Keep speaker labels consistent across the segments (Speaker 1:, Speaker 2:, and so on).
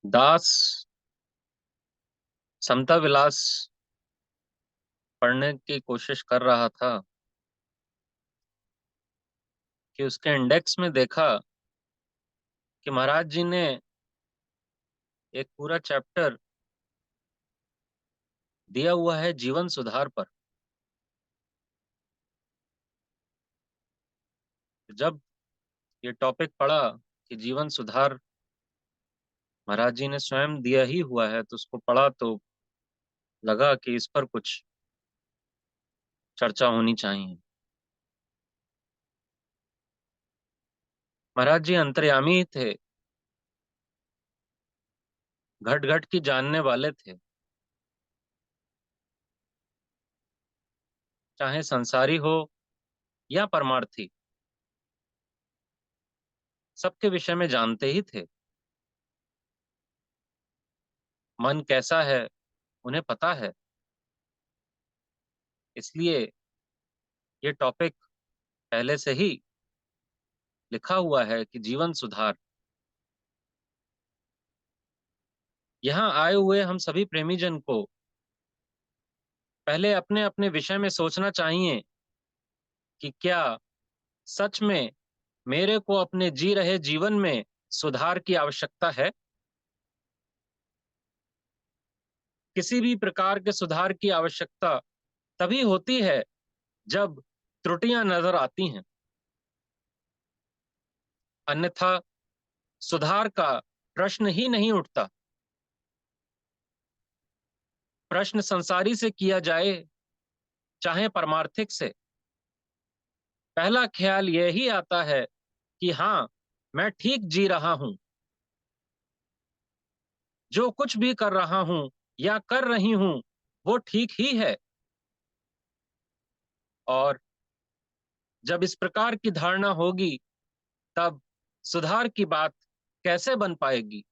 Speaker 1: दास समता विलास पढ़ने की कोशिश कर रहा था कि उसके इंडेक्स में देखा कि महाराज जी ने एक पूरा चैप्टर दिया हुआ है जीवन सुधार पर। जब ये टॉपिक पढ़ा कि जीवन सुधार महाराज जी ने स्वयं दिया ही हुआ है, तो उसको पढ़ा तो लगा कि इस पर कुछ चर्चा होनी चाहिए। महाराज जी अंतर्यामी ही थे, घट घट की जानने वाले थे। चाहे संसारी हो या परमार्थी, सबके विषय में जानते ही थे। मन कैसा है उन्हें पता है। इसलिए ये टॉपिक पहले से ही लिखा हुआ है कि जीवन सुधार। यहाँ आए हुए हम सभी प्रेमी जन को पहले अपने अपने विषय में सोचना चाहिए कि क्या सच में मेरे को अपने जी रहे जीवन में सुधार की आवश्यकता है। किसी भी प्रकार के सुधार की आवश्यकता तभी होती है जब त्रुटियां नजर आती हैं। अन्यथा सुधार का प्रश्न ही नहीं उठता। प्रश्न संसारी से किया जाए चाहे परमार्थिक से, पहला ख्याल यही आता है कि हाँ, मैं ठीक जी रहा हूं, जो कुछ भी कर रहा हूं या कर रही हूं वो ठीक ही है। और जब इस प्रकार की धारणा होगी तब सुधार की बात कैसे बन पाएगी।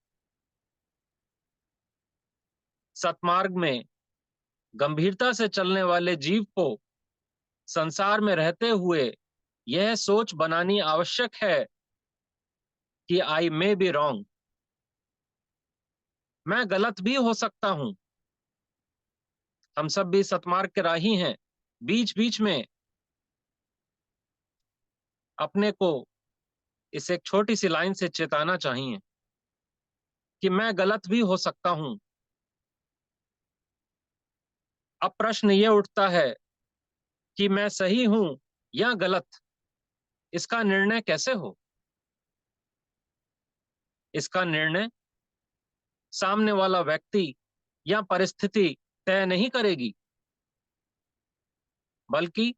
Speaker 1: सतमार्ग में गंभीरता से चलने वाले जीव को संसार में रहते हुए यह सोच बनानी आवश्यक है कि आई मे बी रॉन्ग, मैं गलत भी हो सकता हूं। हम सब भी सतमार्ग के राही हैं। बीच बीच में अपने को इस एक छोटी सी लाइन से चेताना चाहिए कि मैं गलत भी हो सकता हूं। अब प्रश्न ये उठता है कि मैं सही हूं या गलत, इसका निर्णय कैसे हो। इसका निर्णय सामने वाला व्यक्ति या परिस्थिति तय नहीं करेगी, बल्कि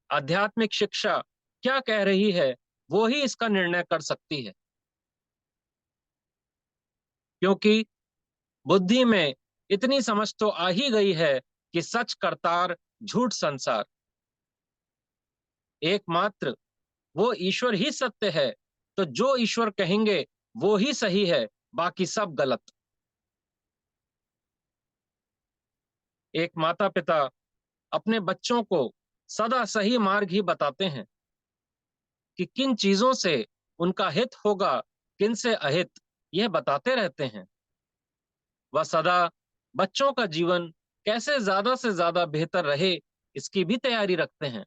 Speaker 1: आध्यात्मिक शिक्षा क्या कह रही है वो ही इसका निर्णय कर सकती है। क्योंकि बुद्धि में इतनी समझ तो आ ही गई है कि सच करतार झूठ संसार, एकमात्र वो ईश्वर ही सत्य है। तो जो ईश्वर कहेंगे वो ही सही है, बाकी सब गलत। एक माता पिता अपने बच्चों को सदा सही मार्ग ही बताते हैं कि किन चीजों से उनका हित होगा, किन से अहित, यह बताते रहते हैं। वह सदा बच्चों का जीवन कैसे ज्यादा से ज्यादा बेहतर रहे इसकी भी तैयारी रखते हैं।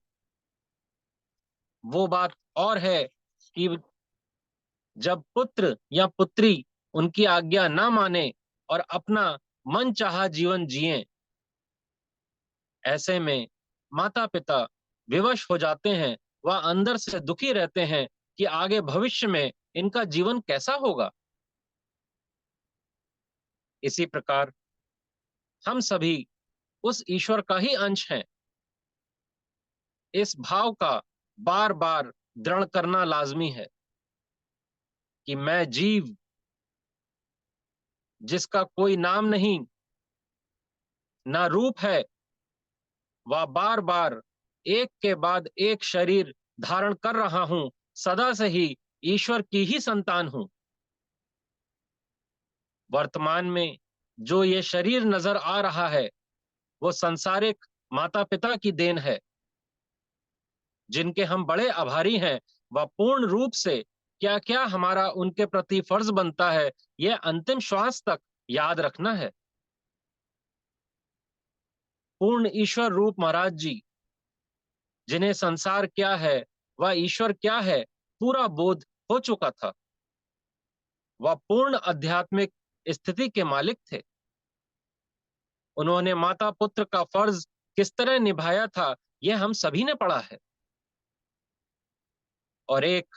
Speaker 1: वो बात और है कि जब पुत्र या पुत्री उनकी आज्ञा ना माने और अपना मन चाहा जीवन जिए, ऐसे में माता पिता विवश हो जाते हैं। वह अंदर से दुखी रहते हैं कि आगे भविष्य में इनका जीवन कैसा होगा। इसी प्रकार हम सभी उस ईश्वर का ही अंश हैं। इस भाव का बार बार दृढ़ करना लाजमी है कि मैं जीव, जिसका कोई नाम नहीं ना रूप है, वह बार बार एक के बाद एक शरीर धारण कर रहा हूं, सदा से ही ईश्वर की ही संतान हूं। वर्तमान में जो ये शरीर नजर आ रहा है वो संसारिक माता पिता की देन है, जिनके हम बड़े आभारी हैं। वह पूर्ण रूप से क्या क्या हमारा उनके प्रति फर्ज बनता है, यह अंतिम श्वास तक याद रखना है। पूर्ण ईश्वर रूप महाराज जी, जिन्हें संसार क्या है व ईश्वर क्या है पूरा बोध हो चुका था, वह पूर्ण आध्यात्मिक स्थिति के मालिक थे। उन्होंने माता पुत्र का फर्ज किस तरह निभाया था, यह हम सभी ने पढ़ा है। और एक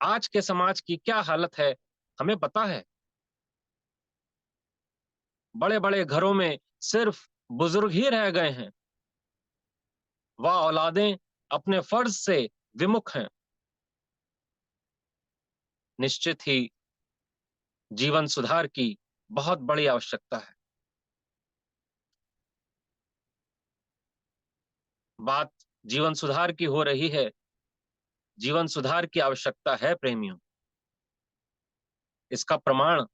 Speaker 1: आज के समाज की क्या हालत है, हमें पता है। बड़े बड़े घरों में सिर्फ बुजुर्ग ही रह गए हैं, वह औलादें अपने फर्ज से विमुख हैं। निश्चित ही जीवन सुधार की बहुत बड़ी आवश्यकता है। बात जीवन सुधार की हो रही है, जीवन सुधार की आवश्यकता है प्रेमियों। इसका प्रमाण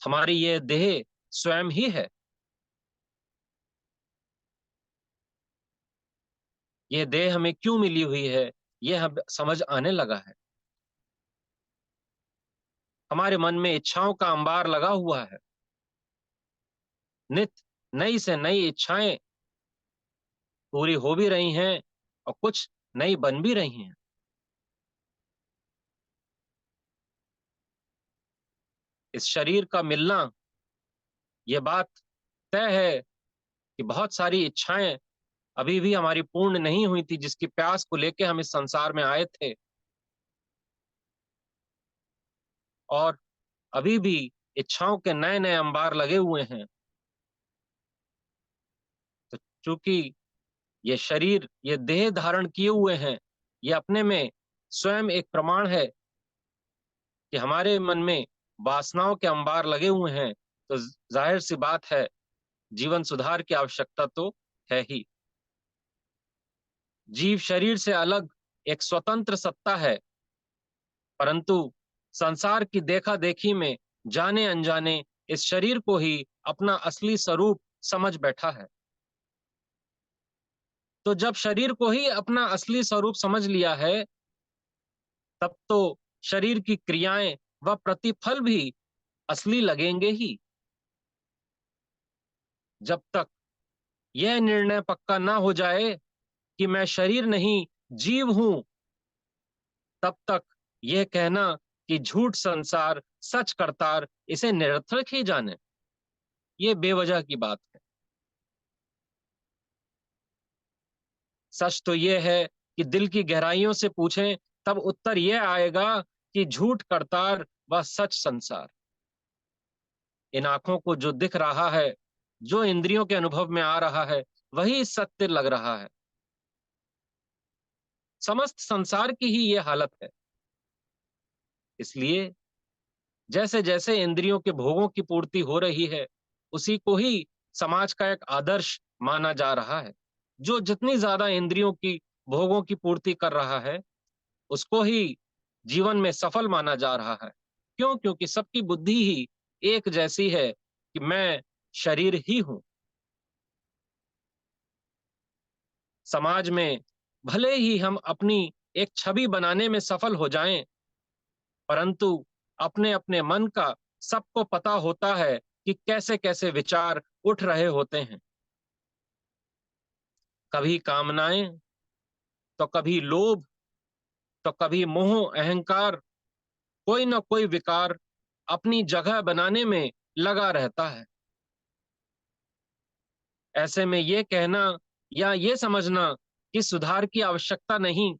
Speaker 1: हमारी ये देह स्वयं ही है। ये देह हमें क्यों मिली हुई है, यह हम समझ आने लगा है। हमारे मन में इच्छाओं का अंबार लगा हुआ है। नित नई से नई इच्छाएं पूरी हो भी रही हैं और कुछ नई बन भी रही हैं। इस शरीर का मिलना, यह बात तय है कि बहुत सारी इच्छाएं अभी भी हमारी पूर्ण नहीं हुई थी, जिसकी प्यास को लेके हम इस संसार में आए थे। और अभी भी इच्छाओं के नए नए अंबार लगे हुए हैं। तो चूंकि ये शरीर, ये देह धारण किए हुए हैं, ये अपने में स्वयं एक प्रमाण है कि हमारे मन में वासनाओं के अंबार लगे हुए हैं। तो जाहिर सी बात है, जीवन सुधार की आवश्यकता तो है ही। जीव शरीर से अलग एक स्वतंत्र सत्ता है, परंतु संसार की देखा देखी में जाने अनजाने इस शरीर को ही अपना असली स्वरूप समझ बैठा है। तो जब शरीर को ही अपना असली स्वरूप समझ लिया है, तब तो शरीर की क्रियाएं व प्रतिफल भी असली लगेंगे ही। जब तक यह निर्णय पक्का ना हो जाए कि मैं शरीर नहीं जीव हूं, तब तक यह कहना कि झूठ संसार सच करतार, इसे निरर्थक ही जाने। ये बेवजह की बात है। सच तो यह है कि दिल की गहराइयों से पूछें, तब उत्तर यह आएगा कि झूठ करतार व सच संसार। इन आंखों को जो दिख रहा है, जो इंद्रियों के अनुभव में आ रहा है, वही सत्य लग रहा है। समस्त संसार की ही ये हालत है। इसलिए जैसे जैसे इंद्रियों के भोगों की पूर्ति हो रही है, उसी को ही समाज का एक आदर्श माना जा रहा है। जो जितनी ज्यादा इंद्रियों की भोगों की पूर्ति कर रहा है, उसको ही जीवन में सफल माना जा रहा है। क्यों? क्योंकि सबकी बुद्धि ही एक जैसी है कि मैं शरीर ही हूं। समाज में भले ही हम अपनी एक छवि बनाने में सफल हो जाएं, परंतु अपने अपने मन का सबको पता होता है कि कैसे कैसे विचार उठ रहे होते हैं। कभी कामनाएं, तो कभी लोभ, तो कभी मोह अहंकार, कोई ना कोई विकार अपनी जगह बनाने में लगा रहता है। ऐसे में ये कहना या ये समझना कि सुधार की आवश्यकता नहीं,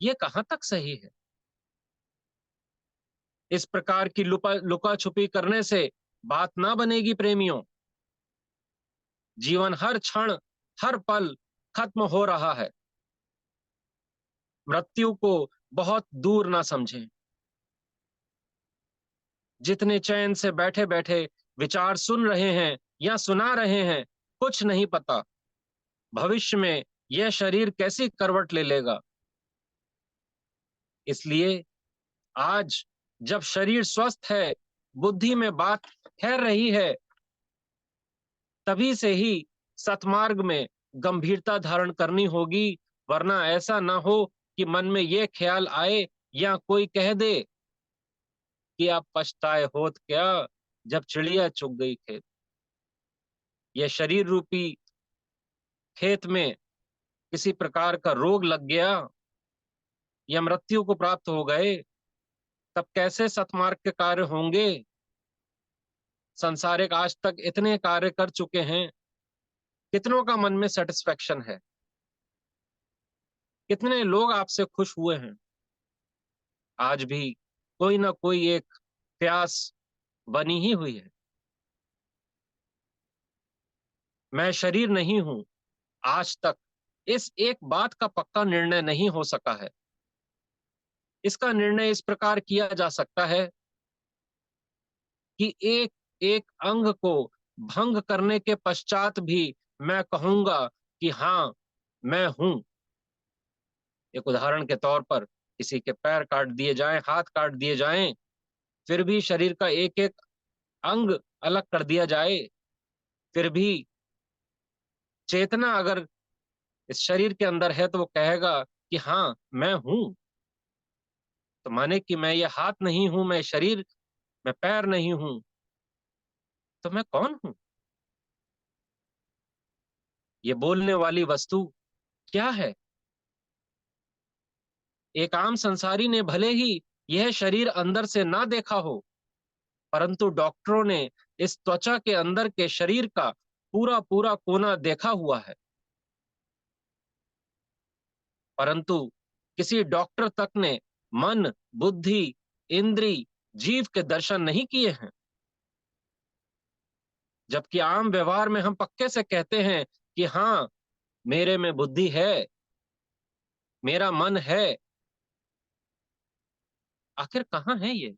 Speaker 1: ये कहां तक सही है। इस प्रकार की लुका छुपी करने से बात ना बनेगी प्रेमियों। जीवन हर क्षण, हर पल खत्म हो रहा है। मृत्यु को बहुत दूर ना समझें। जितने चैन से बैठे बैठे विचार सुन रहे हैं या सुना रहे हैं, कुछ नहीं पता भविष्य में यह शरीर कैसी करवट ले लेगा। इसलिए आज जब शरीर स्वस्थ है, बुद्धि में बात ठहर रही है, तभी से ही सतमार्ग में गंभीरता धारण करनी होगी। वरना ऐसा ना हो कि मन में यह ख्याल आए या कोई कह दे कि आप पछताए होत क्या जब चिड़िया चुग गई खेत। यह शरीर रूपी खेत में किसी प्रकार का रोग लग गया या मृत्यु को प्राप्त हो गए, तब कैसे सतमार्ग के कार्य होंगे। संसारिक आज तक इतने कार्य कर चुके हैं, कितनों का मन में सेटिस्फेक्शन है, कितने लोग आपसे खुश हुए हैं। आज भी कोई ना कोई एक प्यास बनी ही हुई है। मैं शरीर नहीं हूं, आज तक इस एक बात का पक्का निर्णय नहीं हो सका है। इसका निर्णय इस प्रकार किया जा सकता है कि एक एक अंग को भंग करने के पश्चात भी मैं कहूंगा कि हाँ, मैं हूं। एक उदाहरण के तौर पर किसी के पैर काट दिए जाएं, हाथ काट दिए जाएं, फिर भी शरीर का एक एक अंग अलग कर दिया जाए, फिर भी चेतना अगर इस शरीर के अंदर है तो वो कहेगा कि हाँ, मैं हूं। तो माने कि मैं ये हाथ नहीं हूं, मैं शरीर, मैं पैर नहीं हूं, तो मैं कौन हूं? ये बोलने वाली वस्तु क्या है? एक आम संसारी ने भले ही यह शरीर अंदर से ना देखा हो, परंतु डॉक्टरों ने इस त्वचा के अंदर के शरीर का पूरा पूरा कोना देखा हुआ है। परंतु किसी डॉक्टर तक ने मन, बुद्धि, इंद्री, जीव के दर्शन नहीं किए हैं। जबकि आम व्यवहार में हम पक्के से कहते हैं कि हाँ, मेरे में बुद्धि है, मेरा मन है। आखिर कहाँ है ये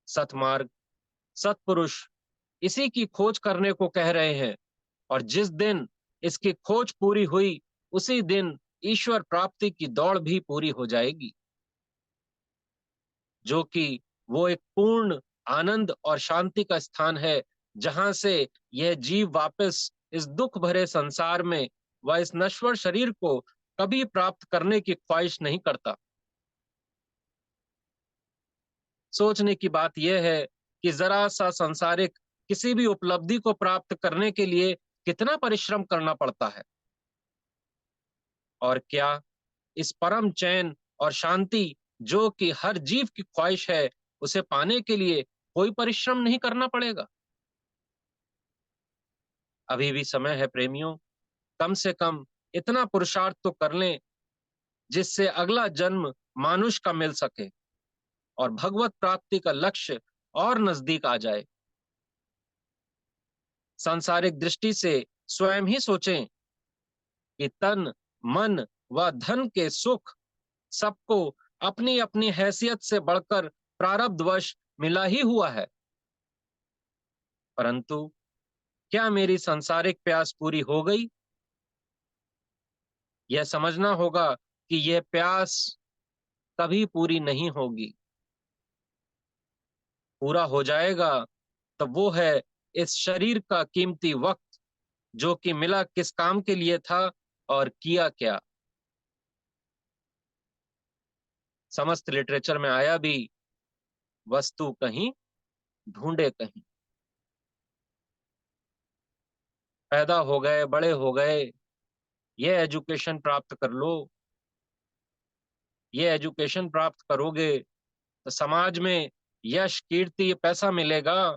Speaker 1: सतमार्ग? सतपुरुष इसी की खोज करने को कह रहे हैं, और जिस दिन इसकी खोज पूरी हुई, उसी दिन ईश्वर प्राप्ति की दौड़ भी पूरी हो जाएगी, जो कि वो एक पूर्ण आनंद और शांति का स्थान है, जहां से यह जीव वापस इस दुख भरे संसार में व इस नश्वर शरीर को कभी प्राप्त करने की ख्वाहिश नहीं करता। सोचने की बात यह है कि जरा सा सांसारिक किसी भी उपलब्धि को प्राप्त करने के लिए कितना परिश्रम करना पड़ता है, और क्या इस परम चैन और शांति जो कि हर जीव की ख्वाहिश है, उसे पाने के लिए कोई परिश्रम नहीं करना पड़ेगा? अभी भी समय है प्रेमियों, कम से कम इतना पुरुषार्थ तो कर लें जिससे अगला जन्म मानुष का मिल सके और भगवत प्राप्ति का लक्ष्य और नजदीक आ जाए। सांसारिक दृष्टि से स्वयं ही सोचें कि तन, मन व धन के सुख सबको अपनी अपनी हैसियत से बढ़कर प्रारब्धवश मिला ही हुआ है। परंतु क्या मेरी सांसारिक प्यास पूरी हो गई? यह समझना होगा कि यह प्यास कभी पूरी नहीं होगी। पूरा हो जाएगा तब वो है इस शरीर का कीमती वक्त, जो कि मिला किस काम के लिए था और किया क्या। समस्त लिटरेचर में आया भी, वस्तु कहीं ढूंढे कहीं। पैदा हो गए, बड़े हो गए, ये एजुकेशन प्राप्त कर लो, ये एजुकेशन प्राप्त करोगे तो समाज में यश, कीर्ति, पैसा मिलेगा।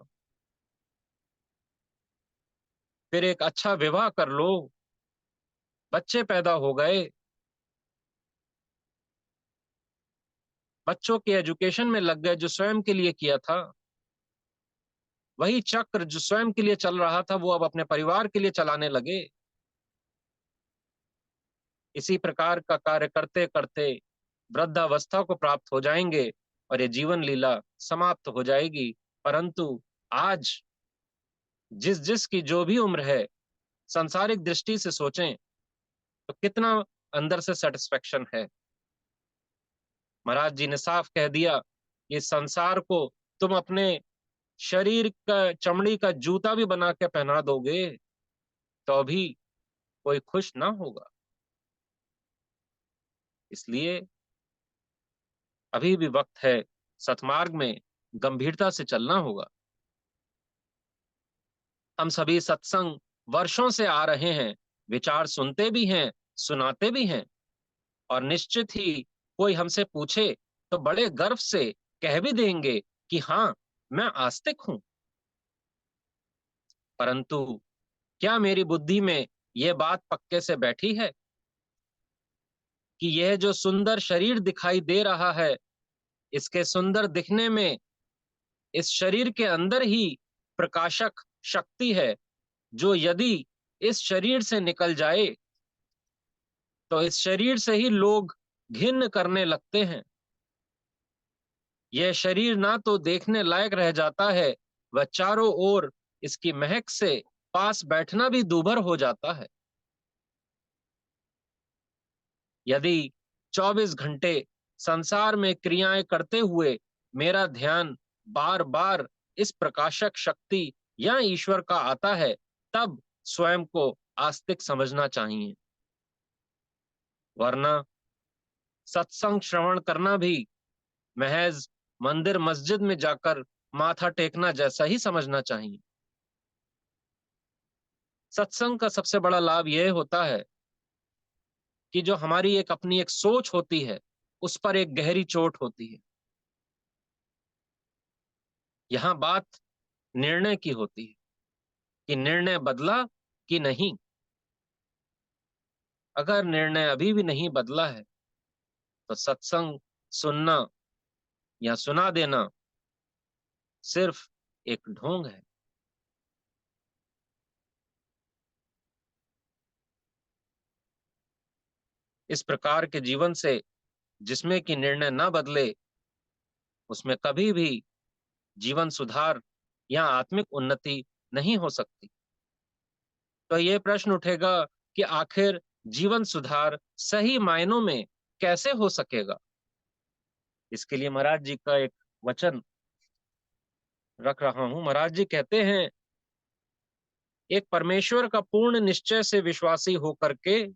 Speaker 1: फिर एक अच्छा विवाह कर लो, बच्चे पैदा हो गए, बच्चों के एजुकेशन में लग गए जो स्वयं के लिए किया था। वही चक्र जो स्वयं के लिए चल रहा था वो अब अपने परिवार के लिए चलाने लगे। इसी प्रकार का कार्य करते करते वृद्धावस्था को प्राप्त हो जाएंगे और ये जीवन लीला समाप्त हो जाएगी। परंतु आज जिस जिस की जो भी उम्र है, सांसारिक दृष्टि से सोचें तो कितना अंदर से सेटिस्फेक्शन है। महाराज जी ने साफ कह दिया, इस संसार को तुम अपने शरीर का चमड़ी का जूता भी बना के पहना दोगे तो भी कोई खुश ना होगा। इसलिए अभी भी वक्त है, सतमार्ग में गंभीरता से चलना होगा। हम सभी सत्संग वर्षों से आ रहे हैं, विचार सुनते भी हैं, सुनाते भी हैं, और निश्चित ही कोई हमसे पूछे तो बड़े गर्व से कह भी देंगे कि हाँ, मैं आस्तिक हूं। परंतु क्या मेरी बुद्धि में यह बात पक्के से बैठी है कि यह जो सुंदर शरीर दिखाई दे रहा है, इसके सुंदर दिखने में इस शरीर के अंदर ही प्रकाशक शक्ति है, जो यदि इस शरीर से निकल जाए तो इस शरीर से ही लोग घिन्न करने लगते हैं। यह शरीर ना तो देखने लायक रह जाता है, वह चारों ओर इसकी महक से पास बैठना भी दूभर हो जाता है। यदि 24 घंटे संसार में क्रियाएं करते हुए मेरा ध्यान बार बार इस प्रकाशक शक्ति या ईश्वर का आता है, तब स्वयं को आस्तिक समझना चाहिए। वरना सत्संग श्रवण करना भी महज मंदिर मस्जिद में जाकर माथा टेकना जैसा ही समझना चाहिए। सत्संग का सबसे बड़ा लाभ यह होता है कि जो हमारी एक अपनी एक सोच होती है, उस पर एक गहरी चोट होती है। यहां बात निर्णय की होती है कि निर्णय बदला कि नहीं। अगर निर्णय अभी भी नहीं बदला है तो सत्संग सुनना या सुना देना सिर्फ एक ढोंग है। इस प्रकार के जीवन से जिसमें कि निर्णय ना बदले, उसमें कभी भी जीवन सुधार या आत्मिक उन्नति नहीं हो सकती। तो ये प्रश्न उठेगा कि आखिर जीवन सुधार सही मायनों में कैसे हो सकेगा। इसके लिए महाराज जी का एक वचन रख रहा हूं। महाराज जी कहते हैं, एक परमेश्वर का पूर्ण निश्चय से विश्वासी होकर के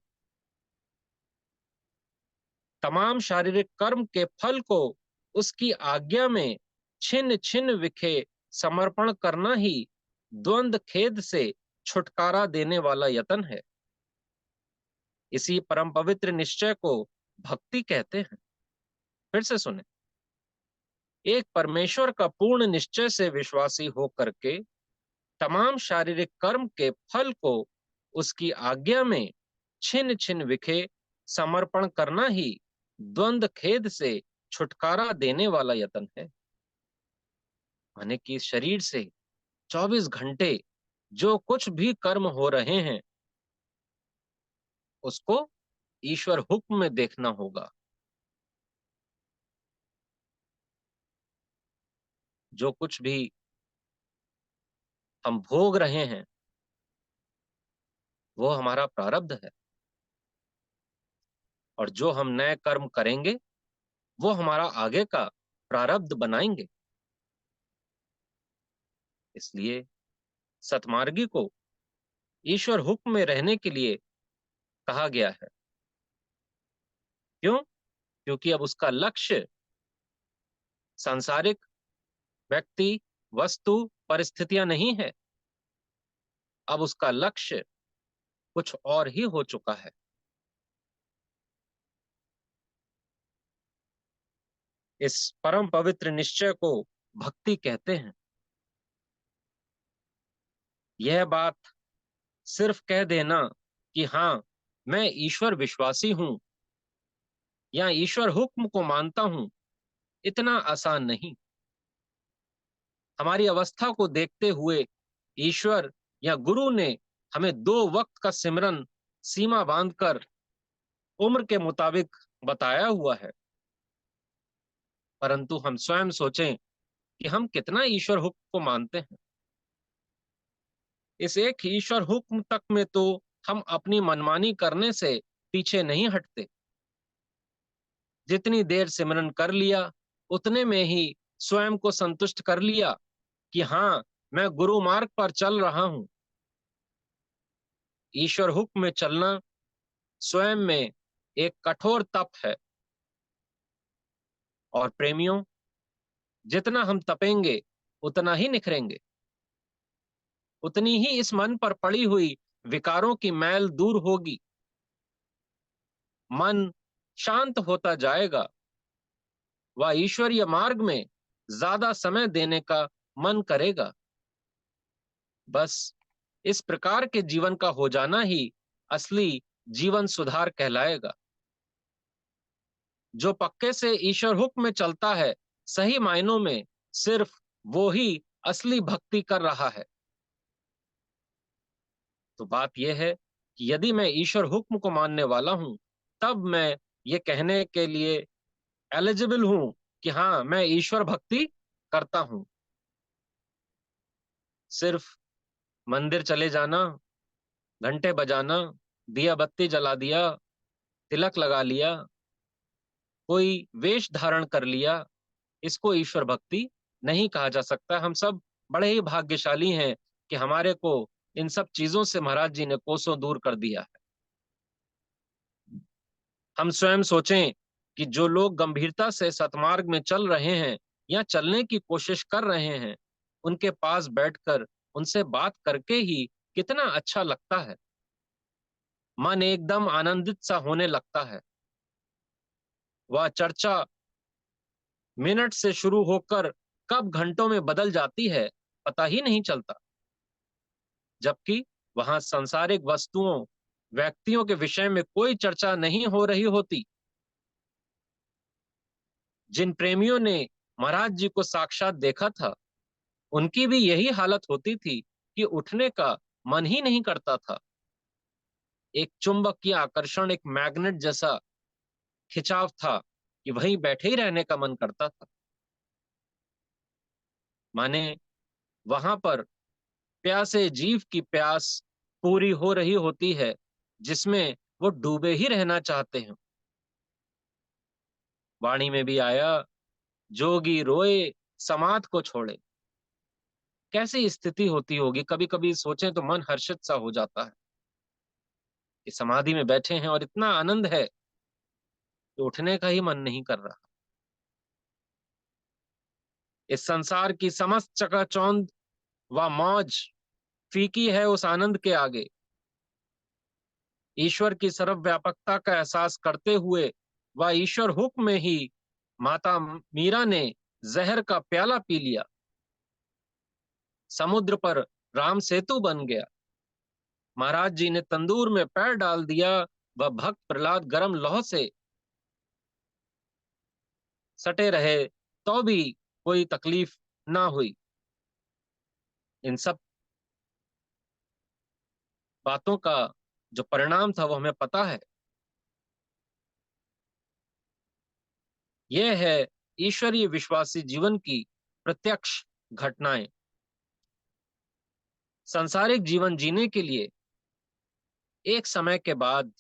Speaker 1: तमाम शारीरिक कर्म के फल को उसकी आज्ञा में छिन्न छिन्न विखे समर्पण करना ही द्वंद खेद से छुटकारा देने वाला यतन है। इसी परम पवित्र निश्चय को भक्ति कहते हैं। फिर से सुने, एक परमेश्वर का पूर्ण निश्चय से विश्वासी होकर के तमाम शारीरिक कर्म के फल को उसकी आज्ञा में छिन्न छिन्न विखे समर्पण करना ही द्वंद खेद से छुटकारा देने वाला यतन है। माने कि इस शरीर से 24 घंटे जो कुछ भी कर्म हो रहे हैं, उसको ईश्वर हुक्म में देखना होगा। जो कुछ भी हम भोग रहे हैं, वो हमारा प्रारब्ध है, और जो हम नए कर्म करेंगे वो हमारा आगे का प्रारब्ध बनाएंगे। इसलिए सतमार्गी को ईश्वर हुक्म में रहने के लिए कहा गया है। क्यों? क्योंकि अब उसका लक्ष्य सांसारिक व्यक्ति, वस्तु, परिस्थितियां नहीं है। अब उसका लक्ष्य कुछ और ही हो चुका है। इस परम पवित्र निश्चय को भक्ति कहते हैं। यह बात सिर्फ कह देना कि हाँ, मैं ईश्वर विश्वासी हूं या ईश्वर हुक्म को मानता हूं, इतना आसान नहीं। हमारी अवस्था को देखते हुए ईश्वर या गुरु ने हमें 2 वक्त का सिमरन सीमा बांधकर उम्र के मुताबिक बताया हुआ है। परंतु हम स्वयं सोचें कि हम कितना ईश्वर हुक्म को मानते हैं। इस एक ईश्वर हुक्म तक में तो हम अपनी मनमानी करने से पीछे नहीं हटते। जितनी देर सिमरन कर लिया, उतने में ही स्वयं को संतुष्ट कर लिया कि हाँ, मैं गुरु मार्ग पर चल रहा हूं। ईश्वर हुक्म में चलना स्वयं में एक कठोर तप है। और प्रेमियों, जितना हम तपेंगे उतना ही निखरेंगे, उतनी ही इस मन पर पड़ी हुई विकारों की मैल दूर होगी, मन शांत होता जाएगा, वह ईश्वरीय मार्ग में ज्यादा समय देने का मन करेगा। बस इस प्रकार के जीवन का हो जाना ही असली जीवन सुधार कहलाएगा। जो पक्के से ईश्वर हुक्म में चलता है, सही मायनों में सिर्फ वो ही असली भक्ति कर रहा है। तो बात यह है कि यदि मैं ईश्वर हुक्म को मानने वाला हूं, तब मैं ये कहने के लिए एलिजिबल हूं कि हाँ, मैं ईश्वर भक्ति करता हूं। सिर्फ मंदिर चले जाना, घंटे बजाना, दिया बत्ती जला दिया, तिलक लगा लिया, कोई वेश धारण कर लिया, इसको ईश्वर भक्ति नहीं कहा जा सकता। हम सब बड़े ही भाग्यशाली हैं कि हमारे को इन सब चीजों से महाराज जी ने कोसों दूर कर दिया है। हम स्वयं सोचें कि जो लोग गंभीरता से सतमार्ग में चल रहे हैं या चलने की कोशिश कर रहे हैं, उनके पास बैठकर उनसे बात करके ही कितना अच्छा लगता है। मन एकदम आनंदित सा होने लगता है। वह चर्चा मिनट से शुरू होकर कब घंटों में बदल जाती है, पता ही नहीं चलता। जबकि वहां सांसारिक वस्तुओं, व्यक्तियों के विषय में कोई चर्चा नहीं हो रही होती। जिन प्रेमियों ने महाराज जी को साक्षात देखा था, उनकी भी यही हालत होती थी कि उठने का मन ही नहीं करता था। एक चुंबकीय आकर्षण, एक मैग्नेट जैसा खिंचाव था कि वहीं बैठे ही रहने का मन करता था। माने वहां पर प्यासे जीव की प्यास पूरी हो रही होती है, जिसमें वो डूबे ही रहना चाहते हैं। वाणी में भी आया, जोगी रोए समाध को छोड़े। कैसी स्थिति होती होगी, कभी कभी सोचें तो मन हर्षित सा हो जाता है कि समाधि में बैठे हैं और इतना आनंद है कि उठने का ही मन नहीं कर रहा। इस संसार की समस्त चकाचौंध व मौज फीकी है उस आनंद के आगे। ईश्वर की सर्वव्यापकता का एहसास करते हुए वह ईश्वर हुक्म में ही माता मीरा ने जहर का प्याला पी लिया। समुद्र पर राम सेतु बन गया। महाराज जी ने तंदूर में पैर डाल दिया, वह भक्त प्रहलाद गर्म लौह से सटे रहे तो भी कोई तकलीफ ना हुई। इन सब बातों का जो परिणाम था वो हमें पता है। यह है ईश्वरीय विश्वासी जीवन की प्रत्यक्ष घटनाएं। सांसारिक जीवन जीने के लिए एक समय के बाद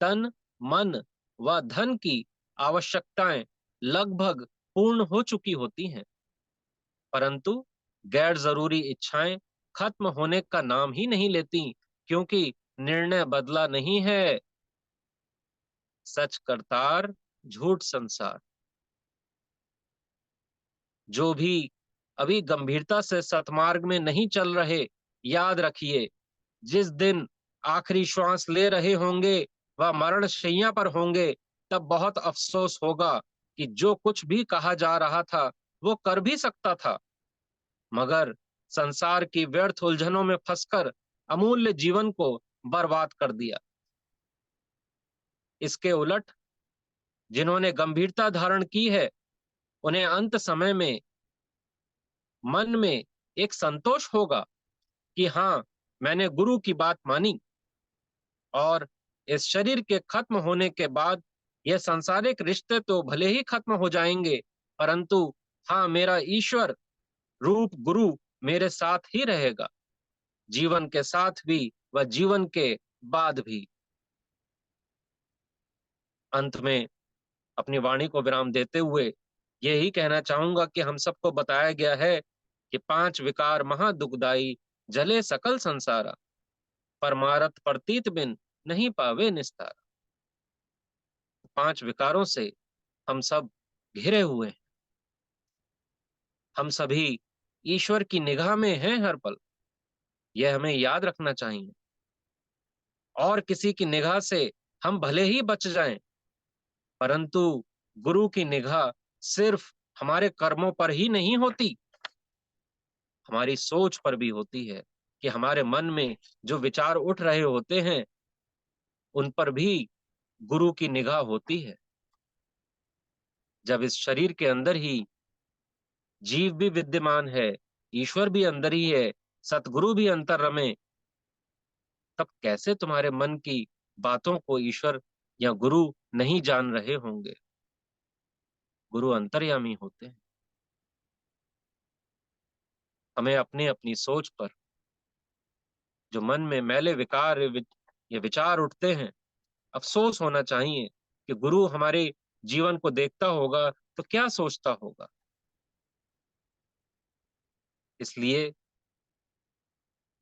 Speaker 1: तन, मन व धन की आवश्यकताएं लगभग पूर्ण हो चुकी होती हैं, परंतु गैर जरूरी इच्छाएं खत्म होने का नाम ही नहीं लेती, क्योंकि निर्णय बदला नहीं है। सच करतार, झूठ संसार। जो भी अभी गंभीरता से सतमार्ग में नहीं चल रहे, याद रखिए, जिस दिन आखिरी श्वास ले रहे होंगे, वह मरण शैया पर होंगे, तब बहुत अफसोस होगा कि जो कुछ भी कहा जा रहा था वो कर भी सकता था, मगर संसार की व्यर्थ उलझनों में फंसकर अमूल्य जीवन को बर्बाद कर दिया। इसके उलट जिन्होंने गंभीरता धारण की है, उन्हें अंत समय में मन में एक संतोष होगा कि हाँ, मैंने गुरु की बात मानी, और इस शरीर के खत्म होने के बाद यह सांसारिक रिश्ते तो भले ही खत्म हो जाएंगे, परंतु हाँ, मेरा ईश्वर रूप गुरु मेरे साथ ही रहेगा, जीवन के साथ भी व जीवन के बाद भी। अंत में अपनी वाणी को विराम देते हुए यही कहना चाहूंगा कि हम सबको बताया गया है कि पांच विकार महादुखदाई, जले सकल संसारा, परमारथ प्रतीत बिन नहीं पावे निस्तारा। पांच विकारों से हम सब घिरे हुए हैं। हम सभी ईश्वर की निगाह में हैं हर पल, यह हमें याद रखना चाहिए। और किसी की निगाह से हम भले ही बच जाएं, परंतु गुरु की निगाह सिर्फ हमारे कर्मों पर ही नहीं होती, हमारी सोच पर भी होती है, कि हमारे मन में जो विचार उठ रहे होते हैं, उन पर भी गुरु की निगाह होती है। जब इस शरीर के अंदर ही जीव भी विद्यमान है, ईश्वर भी अंदर ही है, सतगुरु भी अंतर रमे, तब कैसे तुम्हारे मन की बातों को ईश्वर या गुरु नहीं जान रहे होंगे? गुरु अंतर्यामी होते हैं। हमें अपनी अपनी सोच पर जो मन में मैले विकार ये विचार उठते हैं, अफसोस होना चाहिए कि गुरु हमारे जीवन को देखता होगा तो क्या सोचता होगा। इसलिए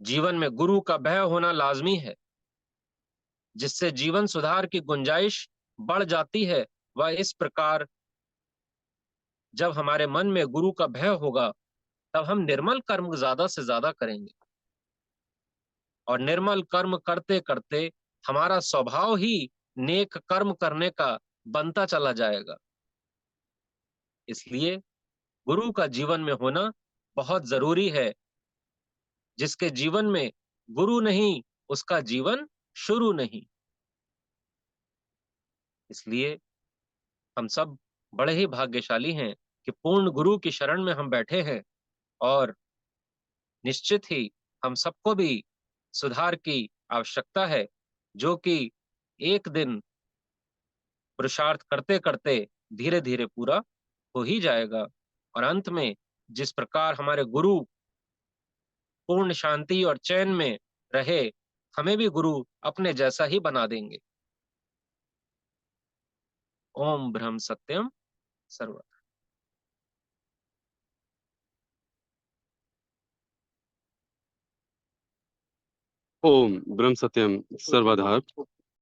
Speaker 1: जीवन में गुरु का भय होना लाजमी है, जिससे जीवन सुधार की गुंजाइश बढ़ जाती है। वह इस प्रकार, जब हमारे मन में गुरु का भय होगा, तब हम निर्मल कर्म ज्यादा से ज्यादा करेंगे, और निर्मल कर्म करते करते हमारा स्वभाव ही नेक कर्म करने का बनता चला जाएगा। इसलिए गुरु का जीवन में होना बहुत जरूरी है। जिसके जीवन में गुरु नहीं, उसका जीवन शुरू नहीं। इसलिए हम सब बड़े ही भाग्यशाली हैं कि पूर्ण गुरु की शरण में हम बैठे हैं, और निश्चित ही हम सबको भी सुधार की आवश्यकता है, जो कि एक दिन पुरुषार्थ करते करते धीरे धीरे पूरा हो ही जाएगा। और अंत में जिस प्रकार हमारे गुरु पूर्ण शांति और चैन में रहे, हमें भी गुरु अपने जैसा ही बना देंगे। ओम ब्रह्म सत्यम सर्व।
Speaker 2: ओम ब्रह्म सत्यम सर्वधा।